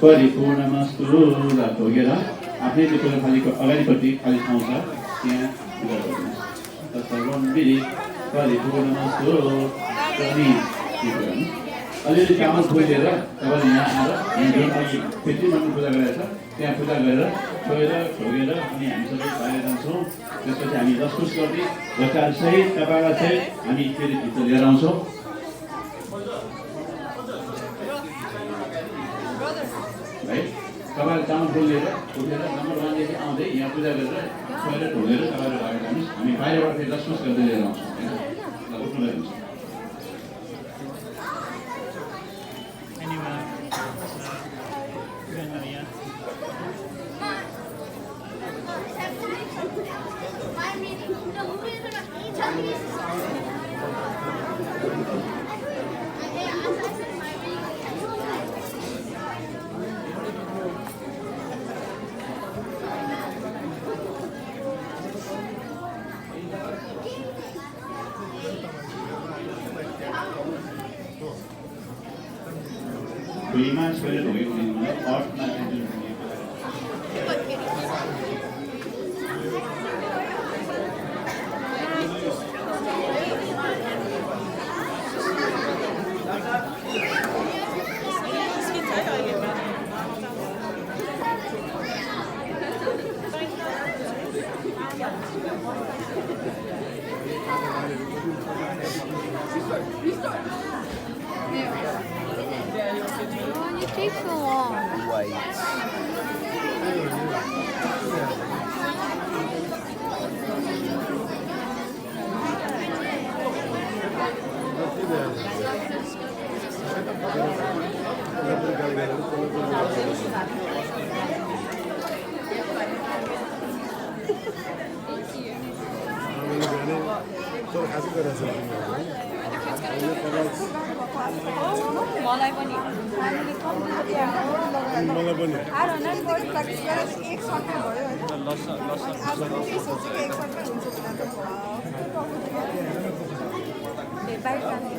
परिपूर्णमस्तु भोगेर आफ्नै त्यो थालीको अगाडिपट्टि खाली ठाउँ छ त्यहाँ पूजा गर्नुहोस्। सर्वम विधि परिपूर्णमस्तु अनि अलिअलि चामल फुलेर तपाईँले यहाँ आएर जुन अघि पितृमन्त्र पूजा गरेर छ त्यहाँ पूजा गरेर छोएर ठोगेर अनि हामी सबै बाहिर जान्छौँ। त्यसपछि हामी दसकुस गर्दै बच्चाहरूसहित तपाईँलाई चाहिँ हामी फेरि भित्र लिएर आउँछौँ। है तपाईँले चामल फुल लिएर उठेर नम्बर 1 देखि आउँदै यहाँ पूजा गरेर छोएर ठोगेर तपाईँले बाहिर जानुहोस्। हामी बाहिरबाट फेरि दसकुस गर्दै लिएर आउँछौँ होइन। ल उठ्नु लाग्नुहोस्। Beriman sebagai doa ini art nanti. It takes so long. Wait. मलाई पनि एक सर्टमा भयो होइन आज के सोचेको एक सर्टमा हुन्छ बाहिर जाने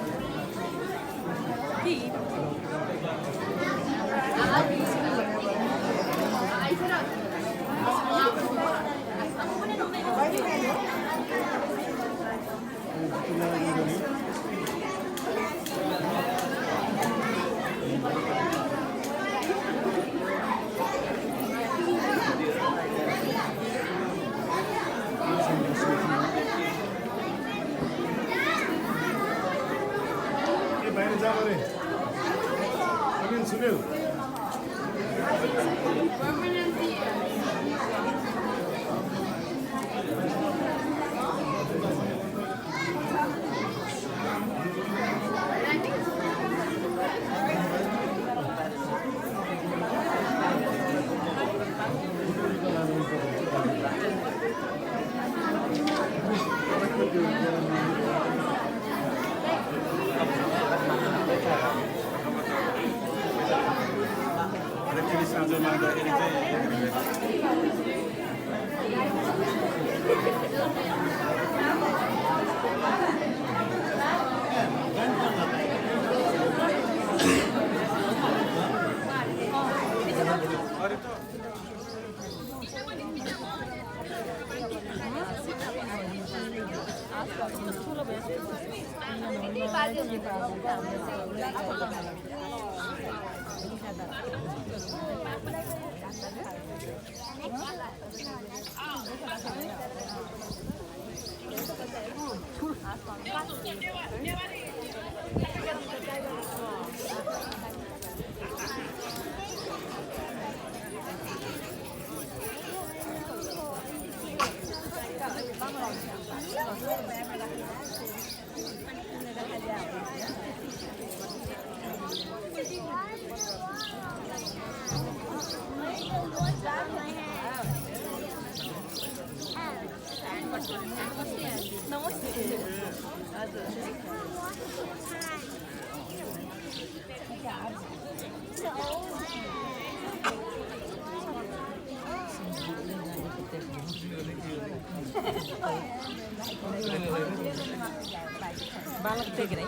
बालक देख रही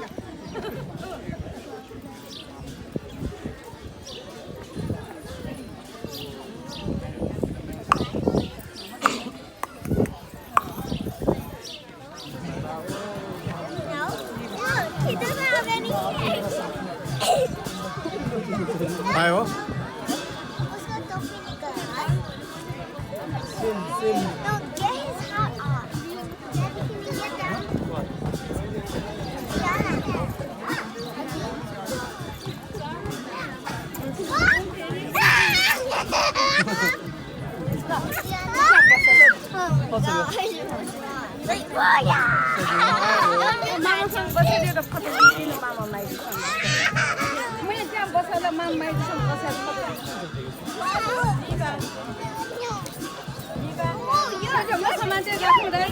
He doesn't have any cake. आयो उसका टोपी निकाल। No, get his hat off. Can you get down? मामासँग बसेर फोटो खिच्नु मामालाई मैले त्यहाँ बसेर मामासँग बसेर फोटो मसँग मान्छे राख्नुहुँदैन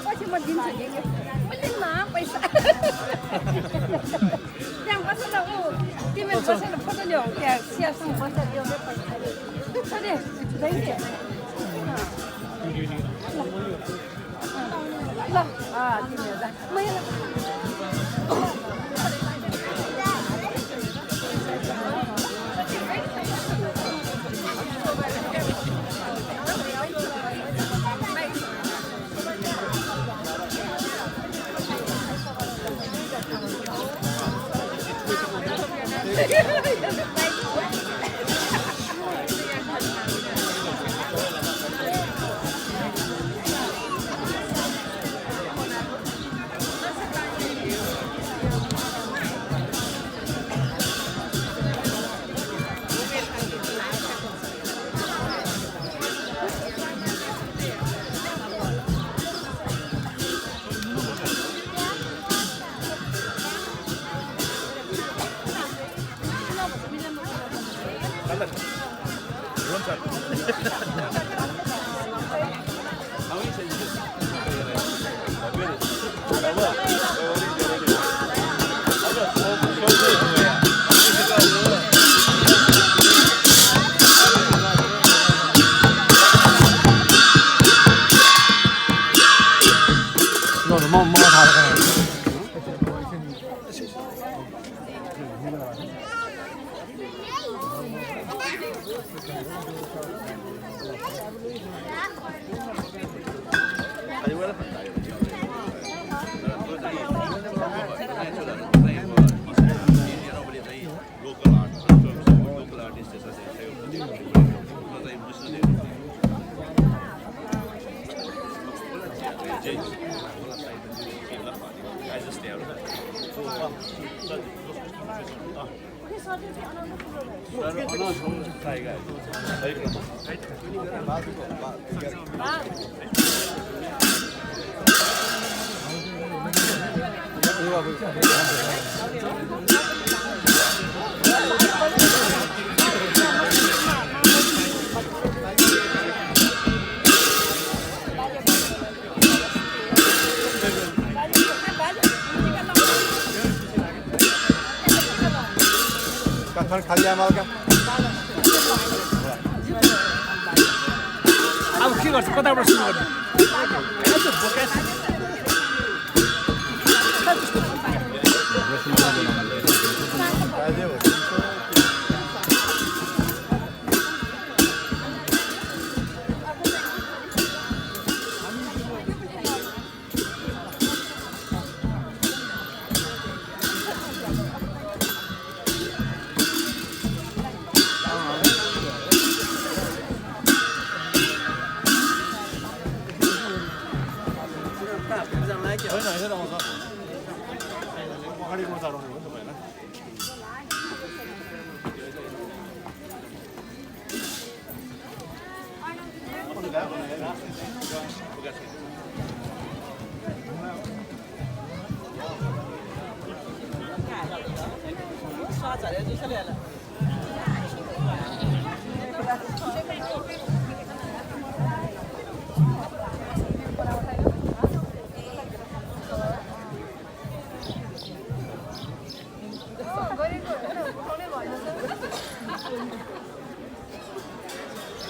पछि म दिन्छु नि मैले न पैसा त्यहाँ बसेर ऊ तिमीले बसेर फोटो ल्याऊ त्यहाँ सियासँग बसेर ल्याउँदै पैसा छोरी दैले ल 3000 मैले खाली आमा क्या अब के गर्छ कताबाट सुरु गर्ने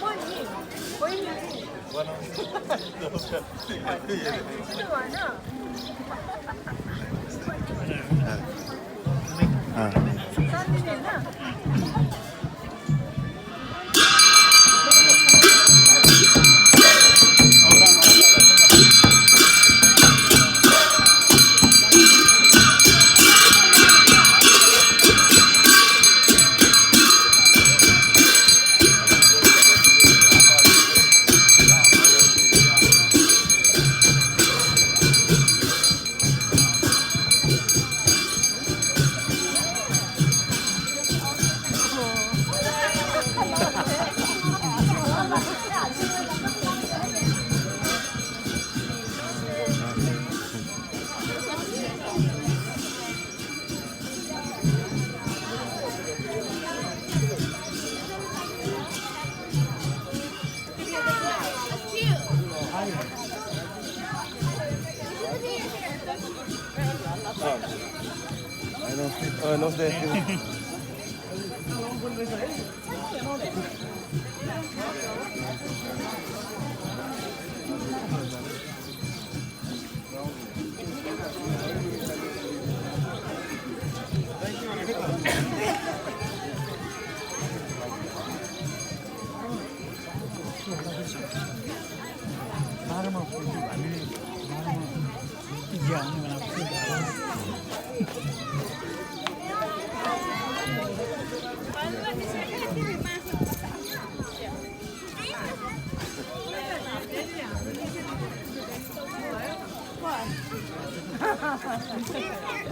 Money.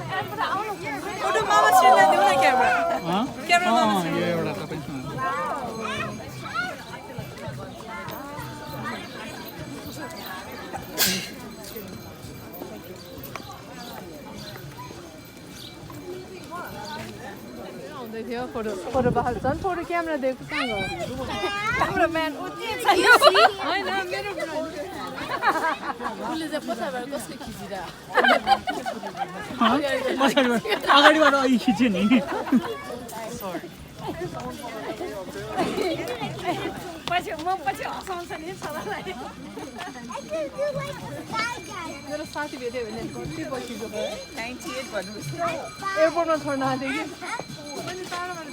फोटो मामा श्रीलाई देऊ न क्यामेरा क्यामेरा मामा श्री यो एउटा तपाईसँग आउँदै थियो फोटो फोटो बहाल छन् फोटो क्यामेरा दिएको कहाँ गयो क्यामेराम्यान उति छैन हैन मेरो उसले चाहिँ पछाडिबाट कसले खिचिरा अगाडिबाट अघि खिच्यो नि पछि म पछि हँसाउँछ नि सबैलाई मेरो साथी भेट्यो भने कति बसेको 98 भन्नुहोस् एयरपोर्टमा छोड्न आएको थियो कि मैले टाढोबाट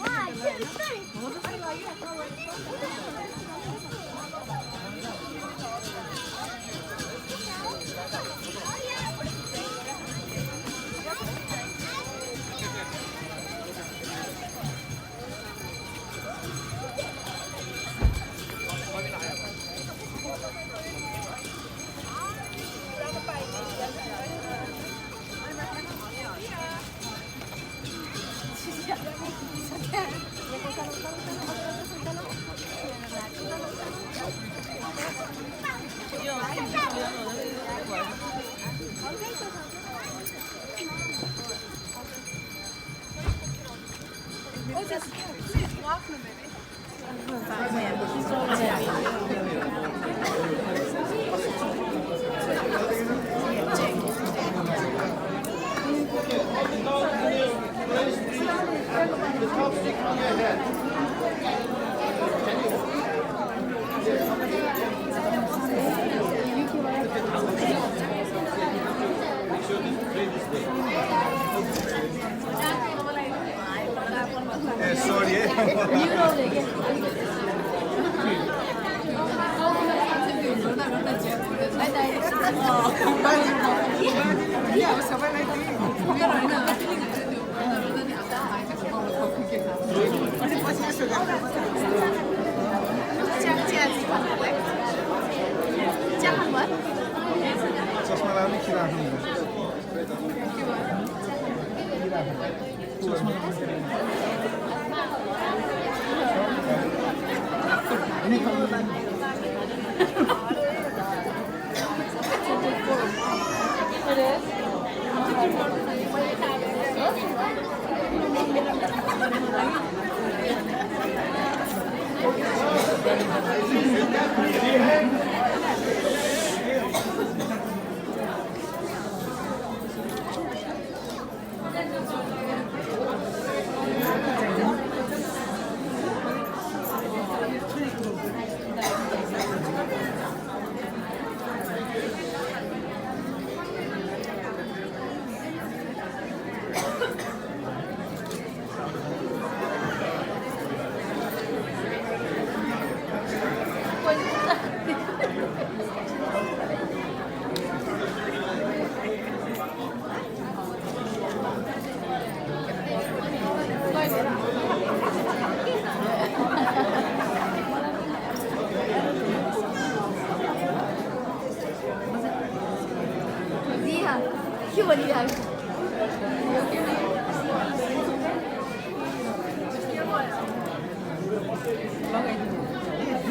के भनिरहेको छु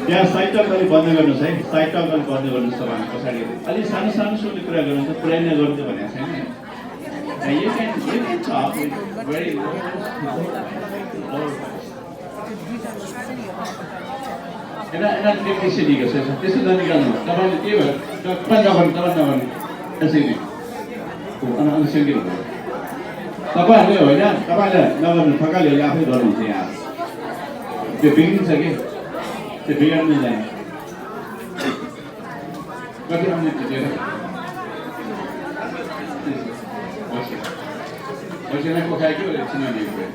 त्यहाँ साइड टक अलिक बन्द गर्नुहोस् है साइड टक अलिक बन्द गर्नुहोस् तपाईँले पछाडि अलिक सानो सानो सुन्ने कुरा गर्नुहुन्छ पुरै नै गर्नु भनेको छैन You can talk with very low. Enak di sini ke saya. Di sana ni kan. Kapan dia ber? Kapan Asini. Anak sendiri. Kapan dia? Ya, kapan dia? Kapan fakal dia apa dorong dia. Dia bikin saja. Dia bikin ni lah. Bagi kami tu dia. Macam nak pakai ke boleh sini ni boleh.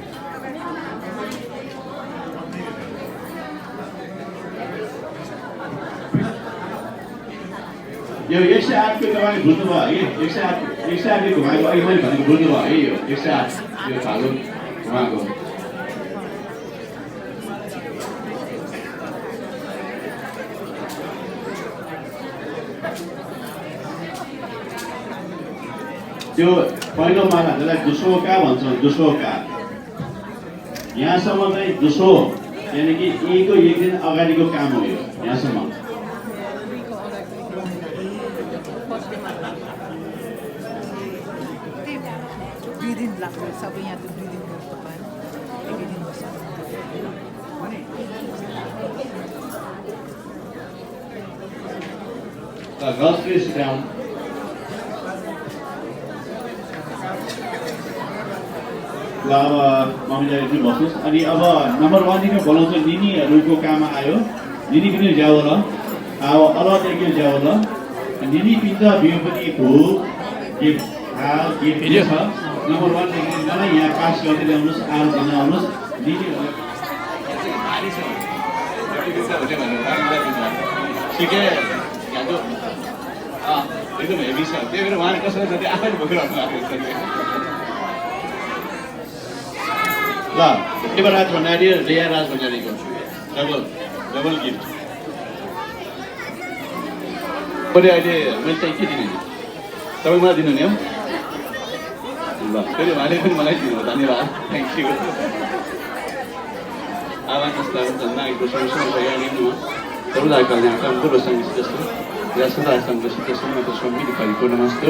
यो 108 को तपाईले बुझ्नु भयो है 108 ले घुमाएको अहिले मैले भनेको बुझ्नु भयो है यो 108 यो थालो घुमाएको त्यो पहिलो माला जसलाई दुसोका भन्छौँ दुसोका यहाँसम्म चाहिँ दुसो यानी कि ईको एक दिन अगाडिको काम हो यो यहाँसम्म 2 दिन लाग्छ सबै यहाँ त 2 दिन गर्छ तपाईँ एक दिन बस्छ The girls please sit down. ल अब मम्मीलाई चाहिँ बस्नुहोस् अनि अब नम्बर 1 देखि बोलाउँछ निनीहरूको काम आयो निनी पनि जाऊ ल अब अलदेखि जाऊ ल निनी पिन्छ बिउ पनि भू के हाल के फेरि छ नम्बर 1 देखि मलाई यहाँ पास गर्दै ल्याउनुहोस् आर दिन आउनुहोस् निनीहरुले भारी छ जति छ भने ठिकै यादो एकदम हेभी छ त्यही भएर उहाँले कसैलाई जति आफैले बोकिरहनु भएको छ ल देवराज भण्डारी रिया राज भण्डारीको डबल गिफ्ट अहिले मैले चाहिँ के दिने तपाईँ मलाई दिनु नि हो ल फेरि उहाँले पनि मलाई दिनु धन्यवाद थ्याङ्क यू आवाज नागरिक समस्या सबैलाई कल्याण पूर्व सङ्गीत जस्तो या सदा सङ्गीत जस्तो म त सम्मिलित परिपूर्ण नमस्ते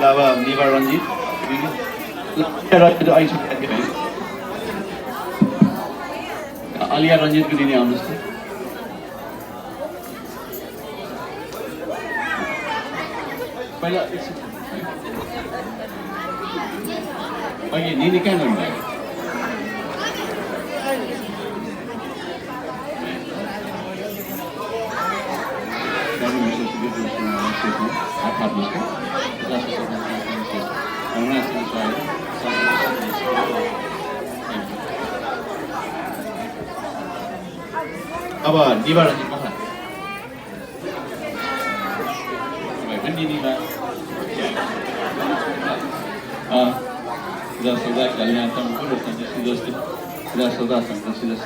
अब निवार रञ्जित अलिया रञ्जितको दिने आउनुहोस् त पहिला अहिले निनी कहाँ गर्नुभयो अब निवार रञ्जित कथा सदा कल्याण पूर्व सन्देश सदा सन्देश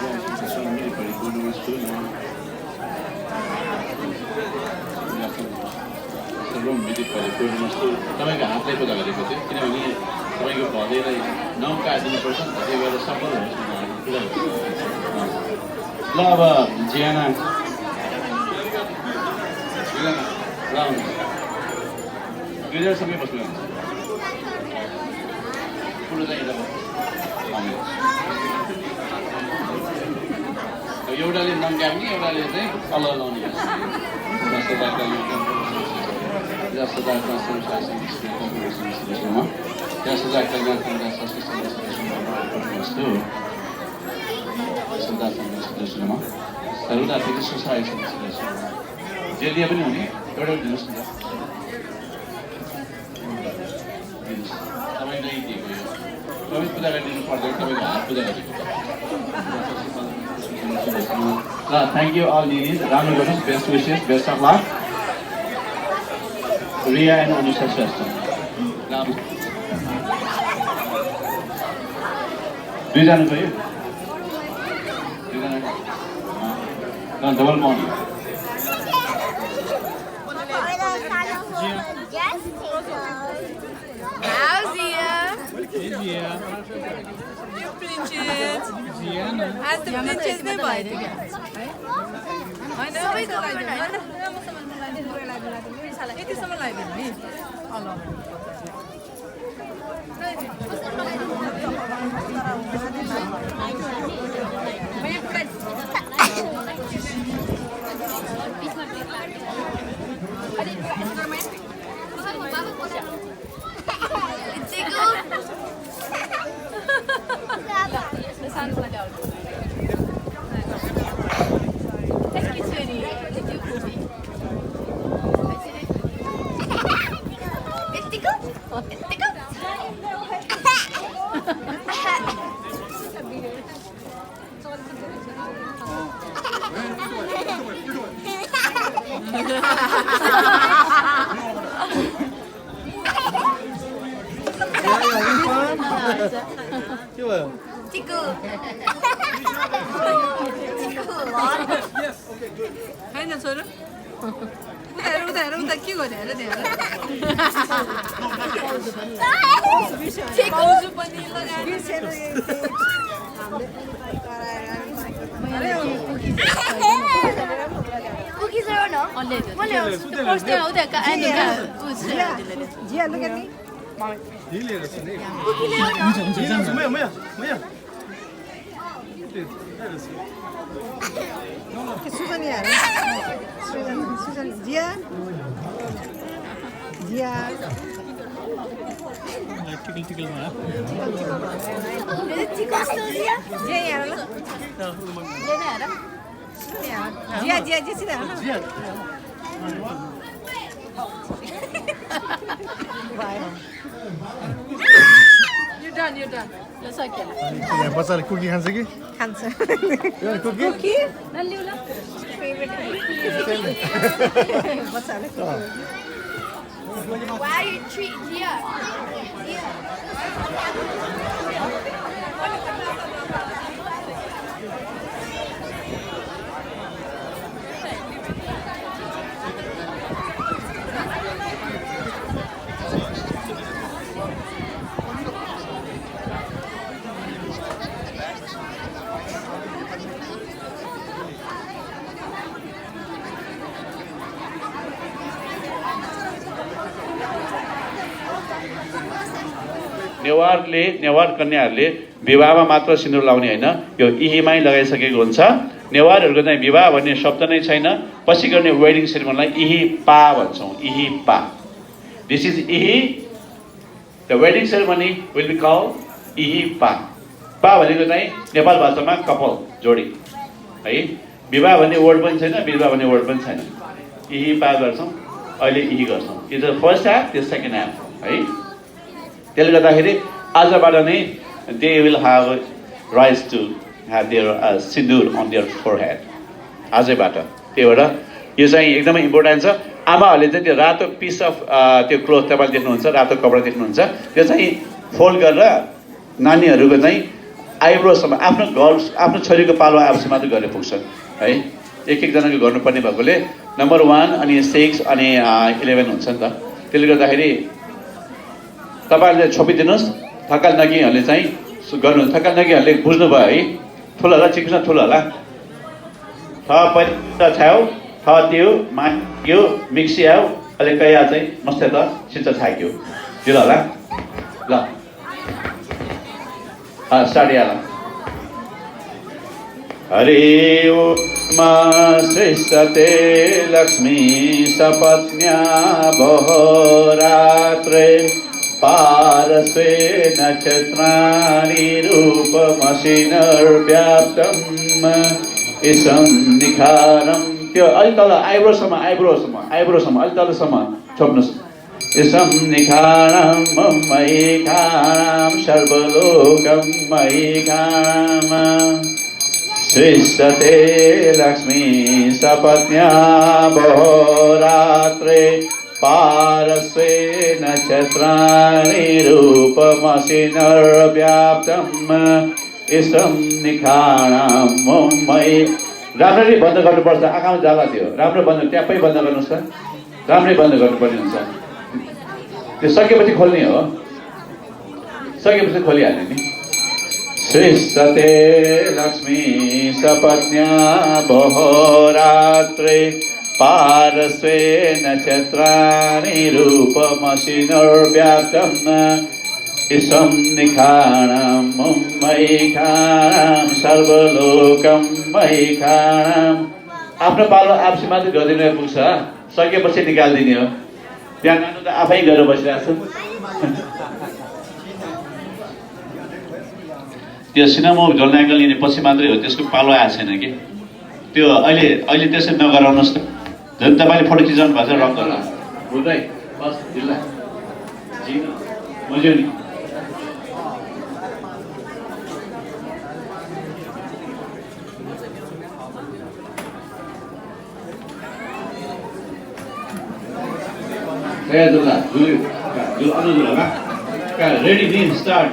परिपूर्णमस्तु सर्वम विधि परिपूर्णमस्तु तपाईँको हातले पूजा गरेको थियो किनभने तपाईँको भदैलाई नकाटिदिनुपर्छ नि त त्यही भएर सफल होस् ल अब जियाना ल गिरिजासँगै बस्नुहुन्छ ठुलो चाहिँ एउटाले नम्काउने एउटाले चाहिँ तल लाउने सर्वदा फेरि सोसाइटी जे दिए पनि हुने एउटा दिनुहोस् न तपाईँले दिएको यो तपाईँ पूजा गरिदिनु पर्दैन तपाईँको हात पूजा गरेको ल थ्याङ्क यू अल दिदीज राम्रो गर्नुहोस् best wishes best of luck Riya and Anusha Shrestha दुईजना गयो दुईजना डबल पाउनु How's Zia? Zia. You princess. Zia न आज त princess नै भयो नि हैन सबैको लागि यतिसम्म लगाइदिनु नि के भयो Tiku. हैन छोरो उता के गर्ने हेर त्यहाँ भाउजू पनि Cookies are no? Gia, look at me. Susan here. Susan, Gia. Gia. Tackle मा Tiku story. Gia here. Gia, sit down. You're done. ल सक्यो यहाँ बच्चाले कुकी खान्छ कि Hands. Cookie Cookie? Why are you treating Gia? Newar कन्याहरूले विवाहमा मात्र सिन्दुर लाउने होइन यो इहीमै लगाइसकेको हुन्छ नेवारहरूको चाहिँ विवाह भन्ने शब्द नै छैन पछि गर्ने वेडिङ सेरेमनीलाई इही पा भन्छौँ इही पा this is Ihi the wedding ceremony will be called Ihi पा पा भनेको चाहिँ नेपाल भाषामा कपाल जोडी है विवाह भन्ने वर्ड पनि छैन विवाह भन्ने वर्ड पनि छैन इही पा गर्छौँ अहिले इही गर्छौँ यो चाहिँ फर्स्ट हाफ त्यो सेकेन्ड हाफ है त्यसले गर्दाखेरि आजबाट नै they will have rights to have their sindoor on their forehead आजैबाट त्यही भएर यो चाहिँ एकदमै इम्पोर्टेन्ट छ आमाहरूले चाहिँ त्यो रातो पिस अफ त्यो क्लोथ तपाईँले देख्नुहुन्छ रातो कपडा देख्नुहुन्छ त्यो चाहिँ फोल्ड गरेर नानीहरूको चाहिँ आइब्रोसम्म आफ्नो छोरीको पालो आएपछि मात्र गरेर पुग्छ है एकजनाको गर्नुपर्ने भएकोले नम्बर 1 अनि 6 अनि 11 हुन्छ नि त त्यसले गर्दाखेरि तपाईहरुले छोपिदिनुस् थकाल नगीहरूले चाहिँ गर्नु थकाल नगीहरूले बुझ्नुभयो है ठुलो होला चिक्न ठुलो होला थ पहिला छाउ थ त्यो माक्यो मिक्सी आउ अहिले कया चाहिँ मस्ते त सिन्छ छाक्यो दिल होला ल स्टार्ट याला हरि ओम श्रीसते लक्ष्मी सपत्न्या बहोरात्रे पारस्वे नक्षत्राणि रूपमसिनर्व्याप्तम् इसं निखारं त्यो अलि तल आइब्रोसम्म अलि तलसम्म छोप्नुहोस् इसं निखारं मयिखां सर्वलोकं मयिखां श्रीसते लक्ष्मी सपत्न्या बहोरात्रे पारस्वे नक्षत्राणि रूपमसिनर्व्याप्तम् इसं निखाणां मयि राम्ररी बन्द गर्नुपर्छ। आँखामा जाला थियो, राम्रो बन्द, ट्याप्पै बन्द गर्नुहोस् त, राम्रै बन्द गर्नुपर्ने हुन्छ। त्यो सकेपछि खोल्ने हो, सकेपछि खोलिहाल्ने नि। श्रीस्तते लक्ष्मी सपत्न्या बहोरात्रे पारस्वे नक्षत्राणि रूपमसिनुर्व्याप्तं ईशं निखाणं मयिखाणं सर्वलोकं मयिखाणम्। आफ्नो पालो आफसे मात्रै गरिदिनु पुग्छ, सकेपछि निकालिदिने हो। त्यहाँ नानु त आफै गरेर बसिरहेको छ। त्यो सिनेमा जलनायकल लिने पछि मात्रै हो, त्यसको पालो आएको छैन कि। त्यो अहिले त्यसरी नगराउनुहोस् त। झन् तपाईँले फोटो खिचाउनु भएको छ रङ गरेर बुझ्दै बस जिल्ला बुझ्यो नि। रेडी दिन स्टार्ट।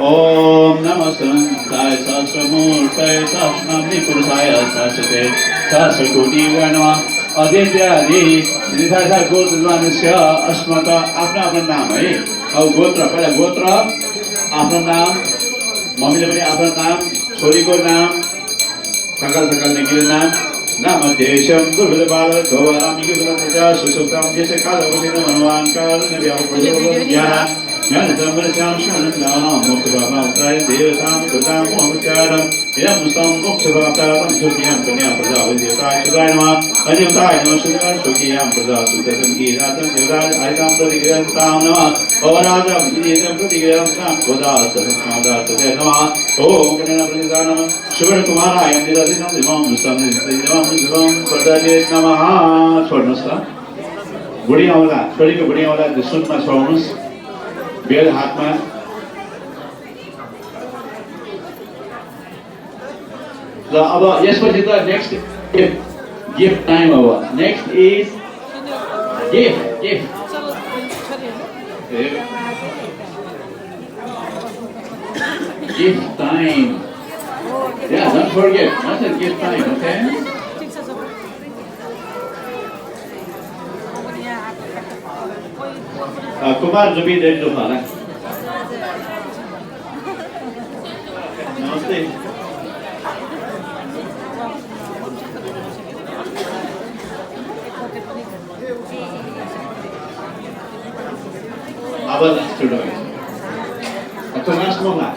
ओम नमः शिवाय सहस्रमूर्तये सहस्रनाम्नि पुरुषाय सहस्रते सहस्रकोटि नमः। अद्यत्यादि निर्धारित गोत्रमानस्य अस्मत् आफ्नो आफ्नो नाम है। अब गोत्र पहिला गोत्र आफ्नो नाम, मम्मीले पनि आफ्नो नाम, छोरीको नाम, सकाल नेकीको नाम, नाम देशम दुर्गत बाल गौरामी सुसुप्तम जैसे काल भगवान काल ज्ञान तंबर श्याम शरणं दानम मुक्त भावनाय देवतां कृतां मोहचारं यं मुस्तं मोक्ष भावतां सुखियां कन्या प्रजा देवताय सुदाय नमः। अन्यताय नमः सुदाय सुखियां प्रजा सुखदं कीरातं देवताय आयतां प्रतिग्रहतां नमः। पवराजा विनीतं प्रतिग्रहतां गोदातं समादातं नमः। ओम गणना प्रतिदान नमः शिवर कुमाराय निरदिनं दिवं मुस्तं दिवं प्रदये नमः। छोड्नुहोस् त बुढी औँला, छोरीको बुढी औँला सुनमा छोड्नुहोस्, बेल हातमा। ल अब यसपछि त नेक्स्ट गिफ्ट टाइम अब। Next is gift time. Yeah, don't forget, that's a gift time, okay? Kumar Jubi ready होला। नमस्ते। अब लास्ट अच्छा लास्ट मोला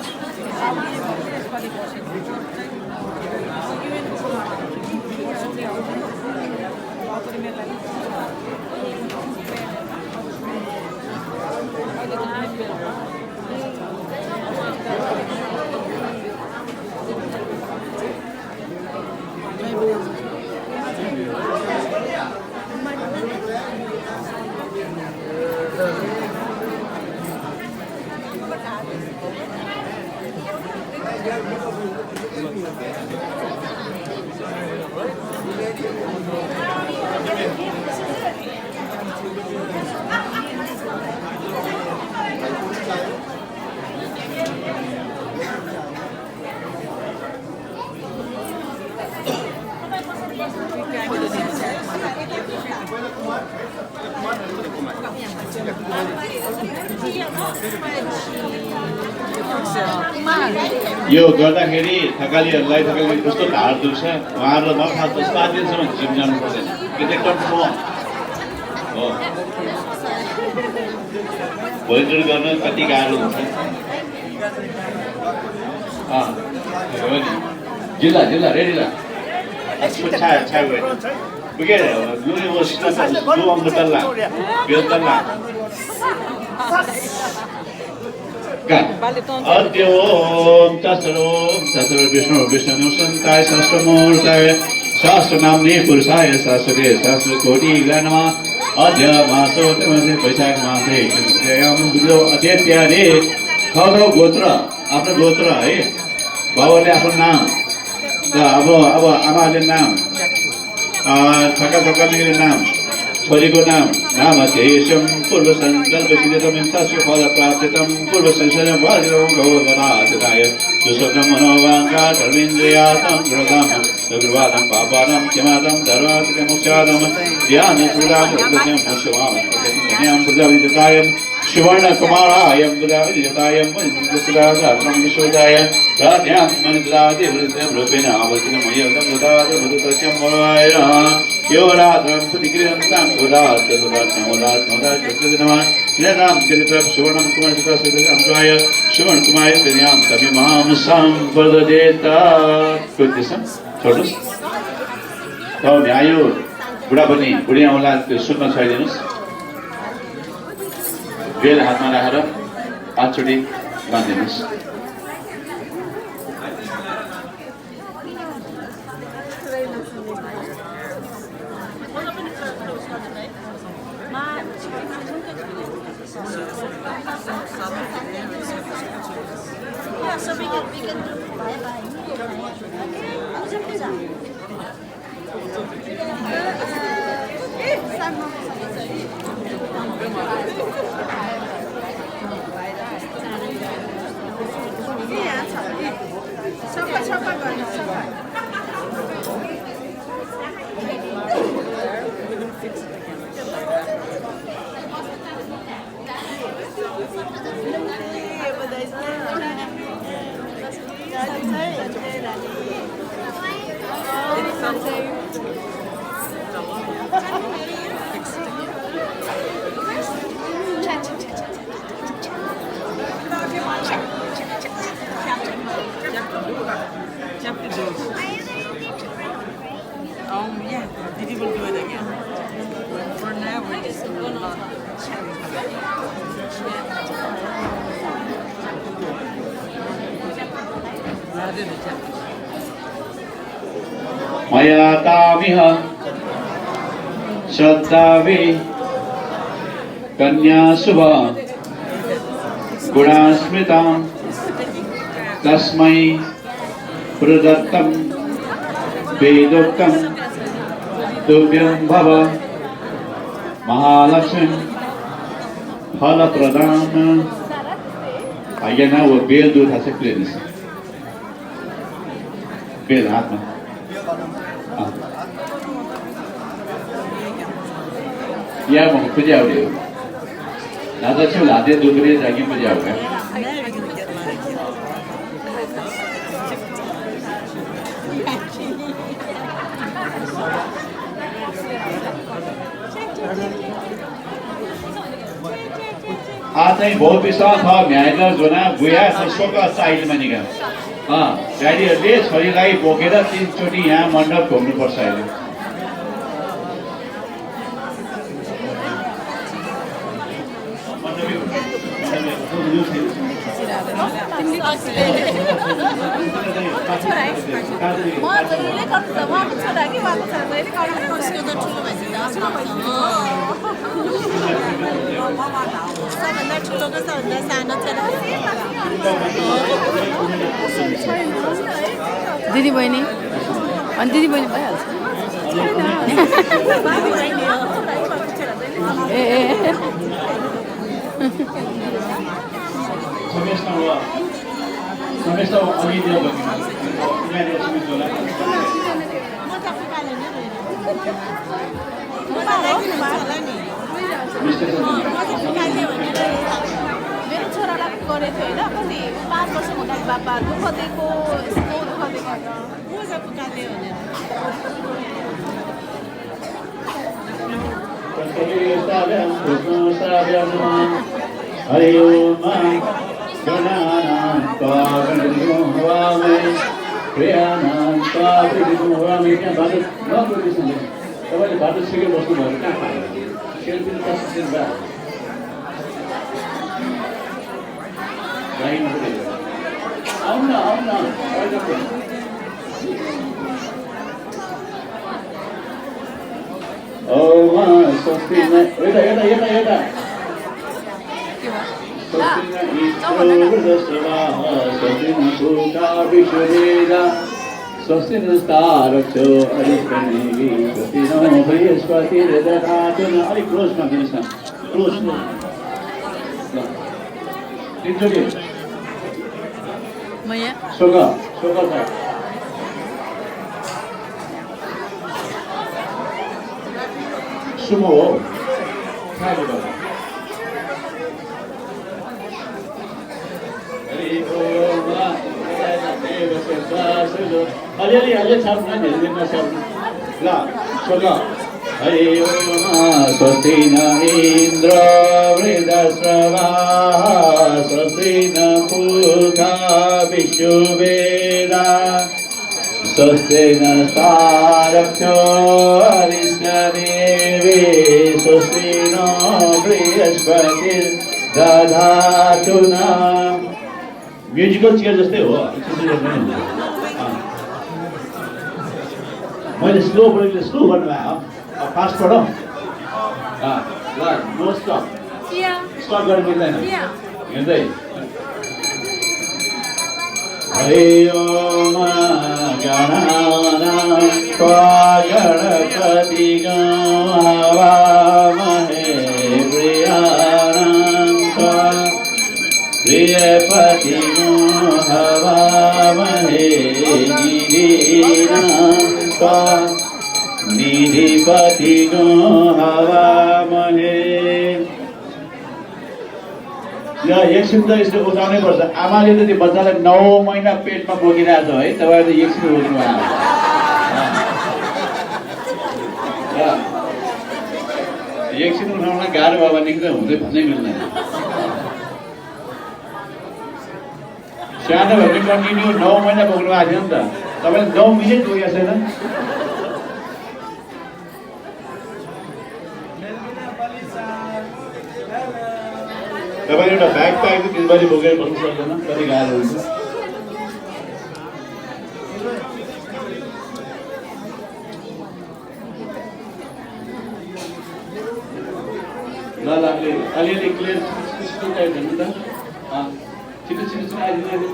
यो गर्दाखेरि थकालीहरूलाई कस्तो ढाड दुख्छ उहाँहरूलाई मलाई थाहा छ 5 दिनसम्म जिम जानु पर्दैन कि कन्फर्म हो भोलिन्टियर गर्न कति गाह्रो हुन्छ जिल्ला जिल्ला रेडी ल Porque universitas luang betala, betala. Kan? Adyom tasaro Vishnu santai sastramurtaya sastranamni purusaya sastre sastrakoti glanama adyamaso tamase Vaishak mase jayam buddho adyatyare khado gotra आफ्नो गोत्र है बाबुले आफ्नो नाम अब आमाले नाम थकालीको नाम छोरीको नाम नाम देशम पूर्व संकल्प सिद्धतम तस्य फल प्राप्तितम पूर्व संशयम वारिरं गौरवनाथाय सुसप्तम मनोवांका धर्मेन्द्रियातं गृहदाम Durvadam Papadam Kimadam Dharvatikam Mokshadam Dhyana Sudakam Mushvam Kanyam Buddhavidayam Shivarna Kumarayam Buddhavidayam Sudakam Vishodayam Radhyam Mandradi Vridam Rupina Avatina Mayadam Buddhada Buddhacham Varaya Yoradam Putikriam Tam Buddhata Buddhatam Buddhatam Buddhatam Sridham Kiritam Shivarnam Kumar Sudakam Jaya Shivarn Kumar Tinyam Tabimam Sampradadeta. Good distance. छोड्नुहोस् त भ्यायो बुढा पनि बुढी आउला त्यो सुन्न छाइदिनुहोस् बेल हातमा राखेर पाँचचोटि बाँधिदिनुहोस् Yeah, Didi will do it again. For now, we're just going on Maya Taviha Shaddavi Kanya Subha Gurasmitam Tasmai Pradattam Vedoktam Tubhyam Bhava Mahalakshmi Phala Pradana. Ayana वो बेल दूध हाथ से क्लीन से बेल हाथ में या वो पूजा हो रही हो ना तो चलो लादे दूध में जाके पूजा हो गया आज नहीं बहुत विश्वास था म्याइला जो ना बुया सस्को का साइड में निकल हाँ गाड़ी ले छोरी लाई बोकेरा 3 चोटी यहाँ मंडप घूमने पर साइड दिदी बहिनी अनि दिदी बहिनी भइहाल्छ ए समेस्ता अघि दियो मेरो छोरालाई गरेको थियो होइन कति 5 वर्ष हुँदा बाबा दुःख दिएको यस्तो दुःख दिएको हरि ओम गणानां पावनाय प्रियानां पावनाय त्यहाँ बाटो नपुगिसक्यो तपाईँले बाटो सिकेर बस्नुभयो कहाँ पायो सेल्फी तस्बिर भए आउन स्वस्ति यता स्वस्ति नस्तारक्षो अरिष्टनेमि स्वस्ति नो बृहस्पतिर्दधातु अलिक क्लोजमा दिनुहोस् न क्लोज एकचोटि म यहाँ सोगा सुमो हो अलिअलि अझै छ नानीहरूले नस्याउनु ल सोध हरि ओम स्वस्ति न इन्द्र वृद्धश्रवाः स्वस्ति न पूषा विश्ववेदा स्वस्ति नस्तारक्षो हरिष्ठदेवे स्वस्ति नो बृहस्पतिर्दधातु नः म्युजिकल चेयर जस्तै हो मैले स्लो बोलेको स्लो गर्नुभयो अब फास्ट पढौँ ल नो स्टप स्टप गरेर मिल्दैन हेर्दै हरि ओम गणानां गणपति गवामहे प्रियाणां प्रियपति हवामहे निधिपति हवामहे ल एकछिन त यसले उठाउनै पर्छ आमाले त त्यो बच्चालाई 9 महिना पेटमा बोकिरहेको छ है तपाईँले त एकछिन रोक्नु भयो एकछिन उठाउन गाह्रो भयो भने त हुँदै भन्नै मिल्दैन सानो भए पनि कन्टिन्यू 9 महिना बोक्नु भएको थियो नि त तपाईँले 9 मिनट बोकेको छैन तपाईले एउटा ब्याग प्याक दिनभरि बोकेर बस्नु सक्दैन कति गाह्रो हुन्छ ल अलिअलि क्लियर छिटो आइदिनु त छिटो छिटो आइदिनु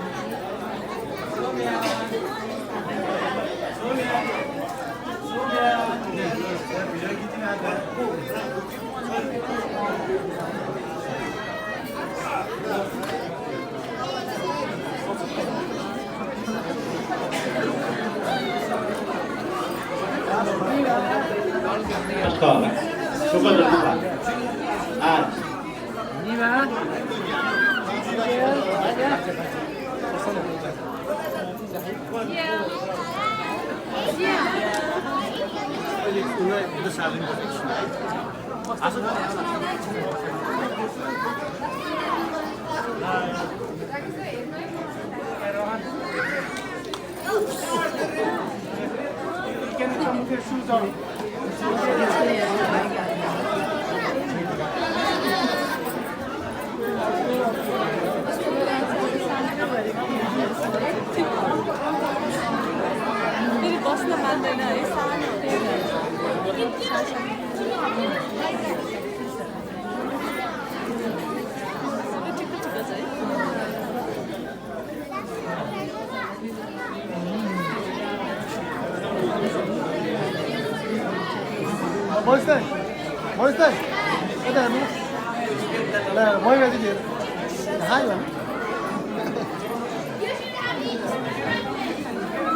बस्न मान्दैन है सानो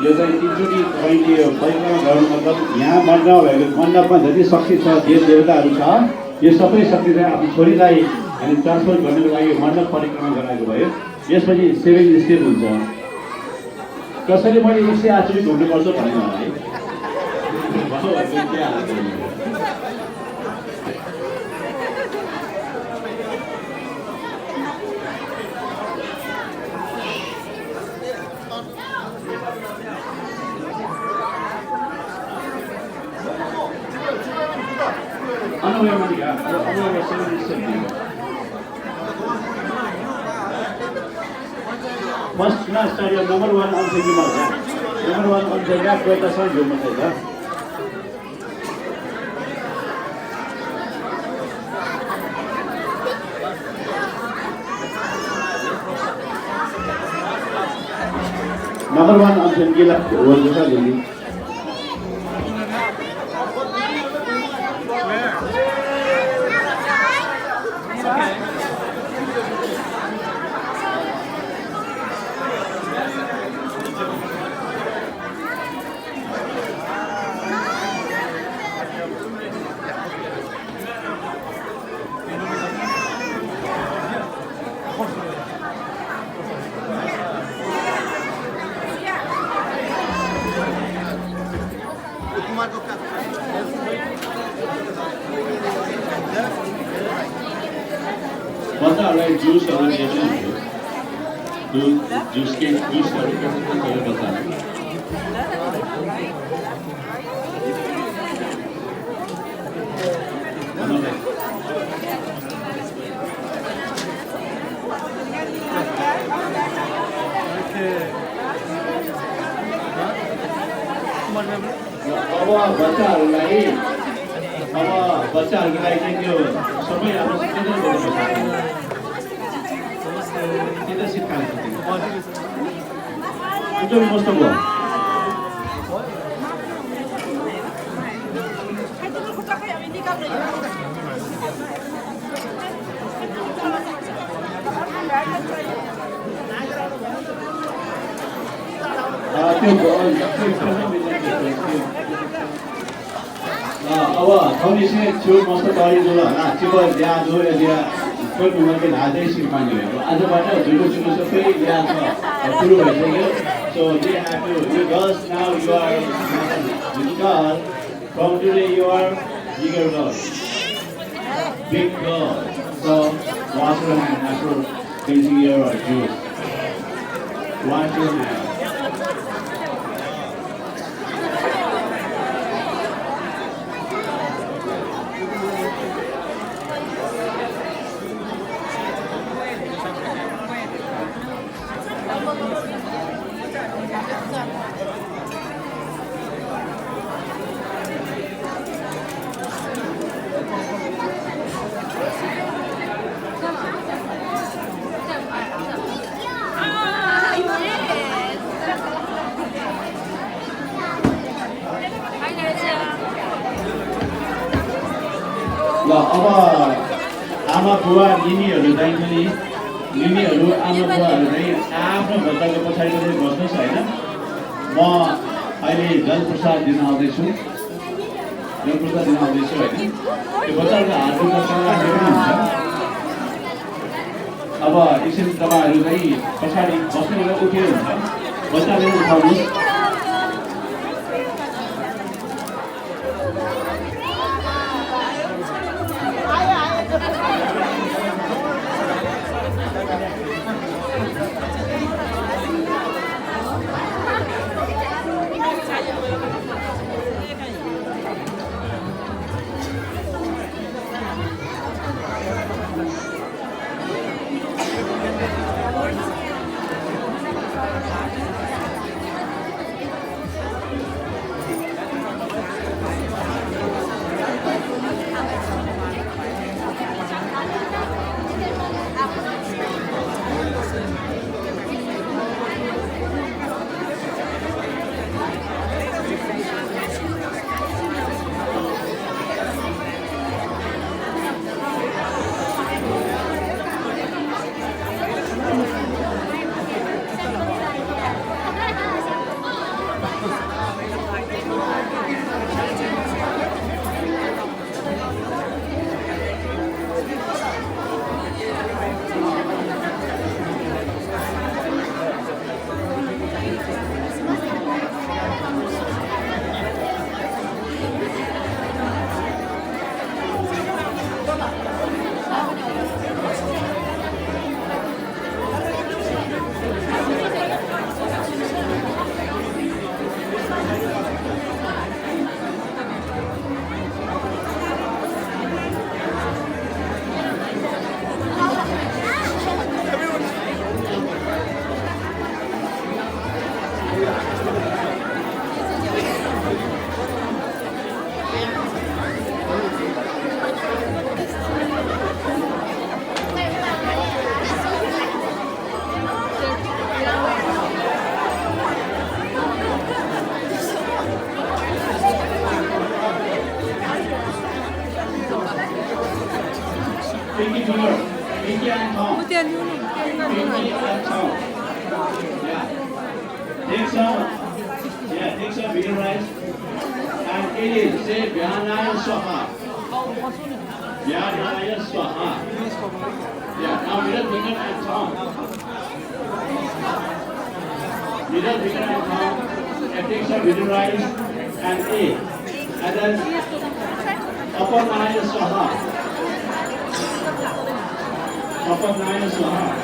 यो चाहिँ तिनचोटि तपाईँले परिक्रमा गर्नु मतलब यहाँ मन्डपमा भएको मन्डपमा जति शक्ति छ देव देवताहरू छ यो सबै शक्ति चाहिँ आफ्नो छोरीलाई हामी ट्रान्सफर गर्नको लागि मन्डप परिक्रमा गराएको भयो यसपछि 7 स्टेप हुन्छ कसैले मैले 108 चोटि घुम्नुपर्छ भनेन है फर्स्ट क्लास स्टाडियम नम्बर 1 अनसेकीमा हुन्छ नम्बर 1 अनसेकीमा प्रकाशमा जो मात्रै छ नम्बर 1 अनसेकीला हुन्छ दिदी जुसहरू दिएको जुसकै जुसहरू कसरी गरेर बताउनु अब बच्चाहरूको लागि चाहिँ त्यो सबै राम्रो सिकाउनु गर्नुपर्छ त्यो त सिकाएको थियो मस्त भयो अब थोड़ी से जो मस्त गाड़ी जो है चिपा दिया जो है दिया कोई उम्र के नाते सिर्फ पानी है आज बात है जुलूस जुलूस से ही दिया शुरू हो जाएगा so they have to you girls now you are girl from today you are bigger girl big girl so wash your hand after finishing your juice wash your hand ल अब आमा बुवा निनीहरू चाहिँ निनीहरू आमा बुवाहरू चाहिँ आफ्नो बच्चाको पछाडि चाहिँ बस्नुहोस् होइन म अहिले जलप्रसाद दिन आउँदैछु होइन त्यो बच्चाहरूको हात दुख्न हुन्छ अब एकछिन तपाईँहरू चाहिँ पछाडि बस्ने बेला उठेर हुन्छ बच्चाले उठाउनुहोस् Pinky finger, pinky and thumb. Pinky and thumb. Yeah. Take some vegan rice and eat it. Say Vyanaya Swaha. Vyanaya Swaha. Yeah. Now middle finger and thumb. Middle finger and thumb. And take some vegan rice and eat. And then upper Naya Swaha. Upper line is hard.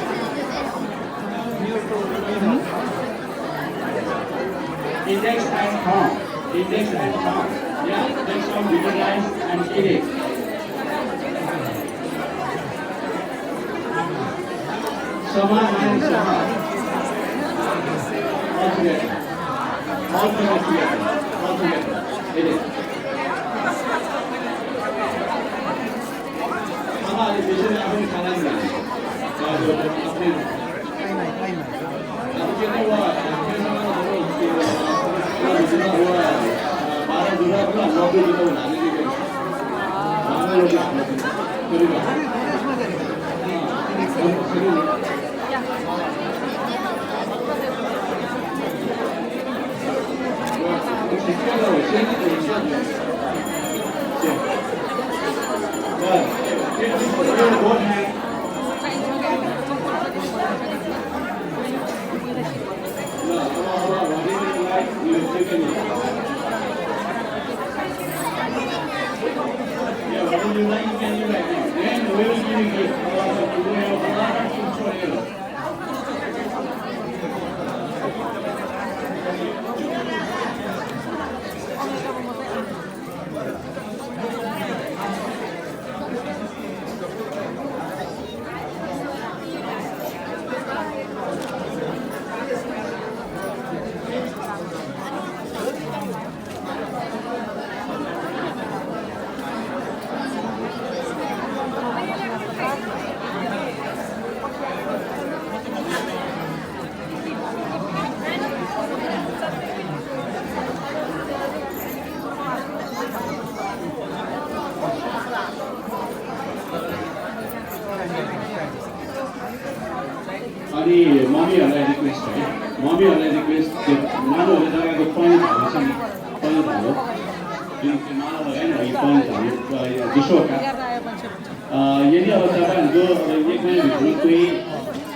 Index and thumb. Index and thumb. Yeah, next one visualize and index. Sama and Sama. All together. All together. All together. Index. Sama is visualizing calendar. अनि मम्मीहरूलाई request है मम्मीहरूलाई request त्यो नानीहरूले लगाएको point हाल्छ नि point हाल्यो जुन त्यो माला लगाएन है पइन्ट हाल्यो विश्वका यदि अब तपाईँहरू एक महिनाभित्र कोही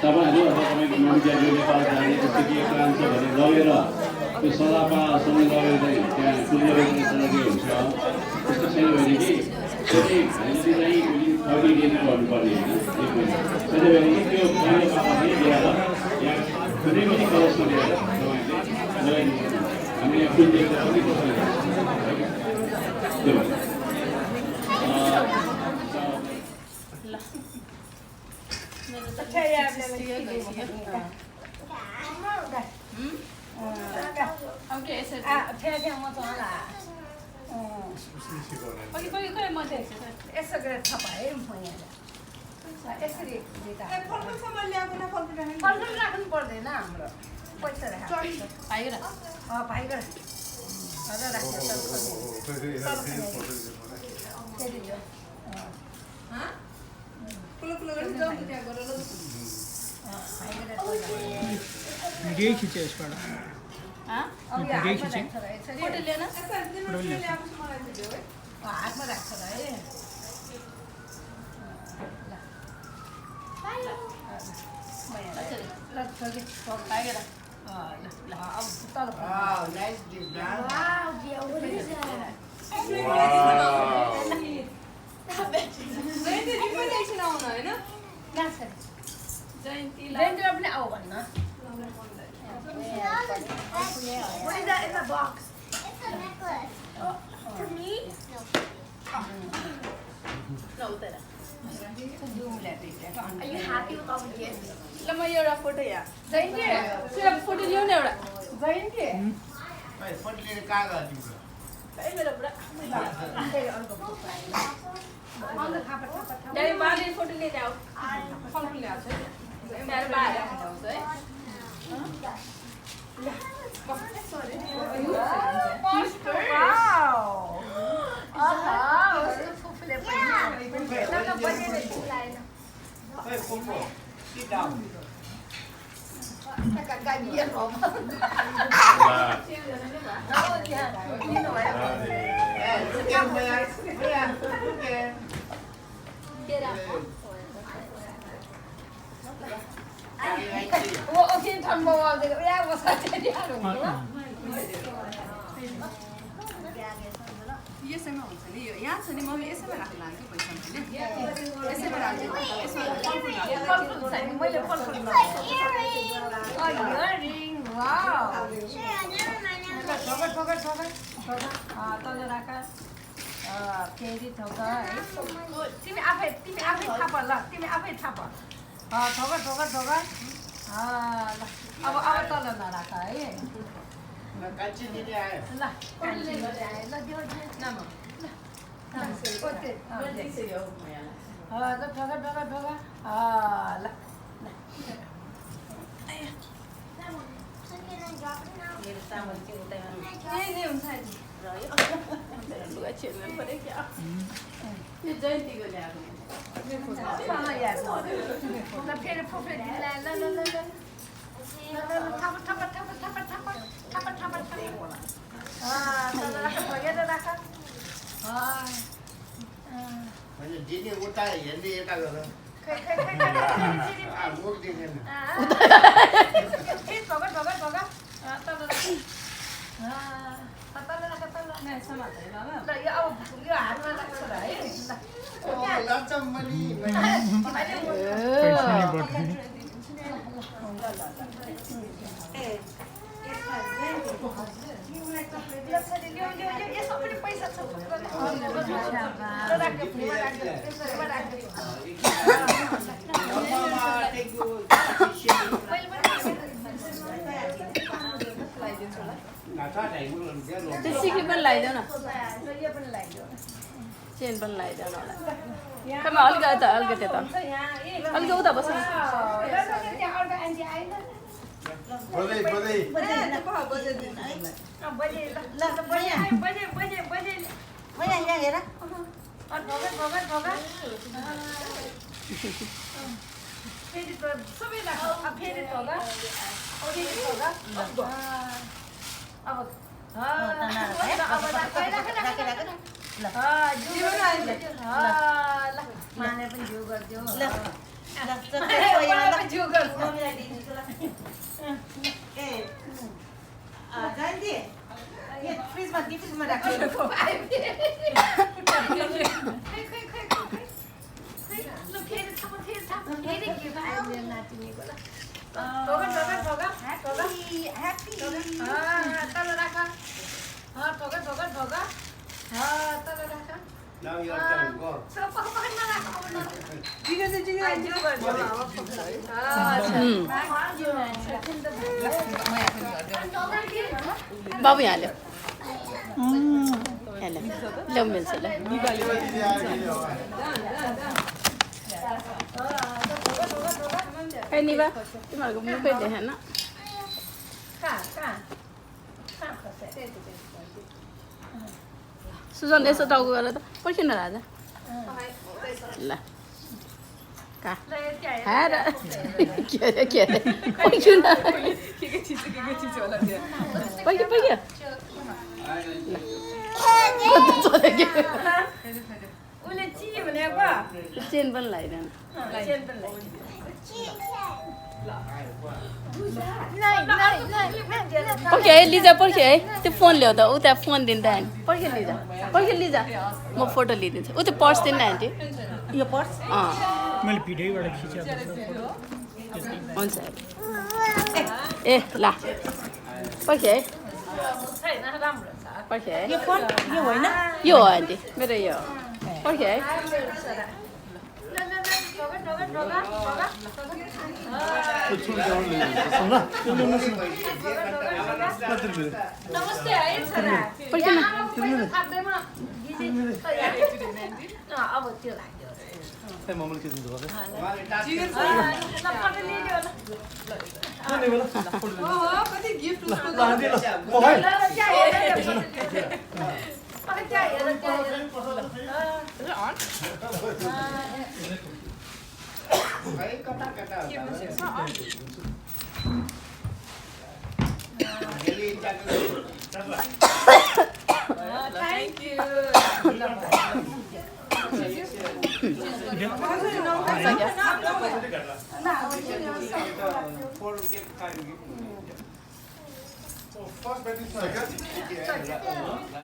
तपाईँहरू अब तपाईँको मम्मी ड्याडीले नेपाल जाने जस्तो कि एक्लान्छ भने लगेर त्यो सलापासँग लगेर चाहिँ त्यहाँ कुलेर हुन्छ त्यस्तो छैन भने कि हामीले चाहिँ 30 डेज गर्नुपर्ने होइन त्यसै भने त्यो मैले पापाले ल्याएर यहाँ कुनै पनि कलसमा ल्याएर तपाईँहरूले हामीले फुल देख्दा पनि कसरी त्यो यसो गरेर थपाए यसरी फलफुल राख्नु पर्दैन हाम्रो पैसा भाइगर भिडियो खिच्यो यसबाट भिडियो खिच्यो हातमा राख्छ र है जयन्तीलाई पनि आऊ भन्न What is that in the box? It's a necklace. For me? No, there. Are you happy with all the gifts? ल म एउटा फोटो यहाँ जयन्ती त्यो फोटो ल्याउन एउटा जयन्ती मेरो बुढा ड्याडी बाले फोटो लिएर आऊ फलफुल ल्याउँछ ड्याडी बाले ल्याउँछ है Sit down. Okey tambah awal dia. Ya, masa jadi harum. यसैमा हुन्छ नि यो यहाँ छ नि मम्मी यसैमा राख्न लाग्यो पैसा नि यसैमा राख्छु यसमा फलफुल छैन मैले फलफुल इयरिङ वाउ ठोका तल राख फेरि ठोक है तिमी आफै थाप ल तिमी आफै थाप ठोका ल अब तल नराख है कान्छी दिदी आयो ल कान्छी दिदी आयो ल दियो नाम मैले दिदी उता हेर्दै यता गएर मुख देखेन लचम्मली पैसा छ त्यो सिक्री पनि लगाइदेऊ न चेन पनि लगाइदेऊ न होला अलिकति त अलिकति उता बस्नु माने पनि जिउ गरिदियो फ्रिजमा डिफ्रिजमा राख्नु Now your turn, go. बाबु यहाँ ल्याऊ ल्याऊ मिल्छ ल खै निभा तिमीहरूको मुखै देखेन सुजन यसो टाउको गरेर त पर्खिन राजा ल कहाँ के अरे पर्खिन पर्ख्यो चेन पनि लगाइदेन पर्ख्यो है लिजा पर्ख्यो है त्यो फोन ल्याऊ त उता फोन दिँदा पर्ख्यो लिजा म फोटो लिइदिन्छु ऊ त्यो पर्स दिनु आन्टी यो पर्स मैले भिडियोबाट खिचेको हुन्छ ए ल पर्ख्यो है पर्ख्यो है यो फोन यो होइन यो हो आन्टी मेरो यो हो पर्ख्यो है नमस्ते है छोरा पर्खिन अब त्यो लाग्यो मम्मीले के दिन्छ कति गिफ्ट कता कता थ्याङ्क यू First,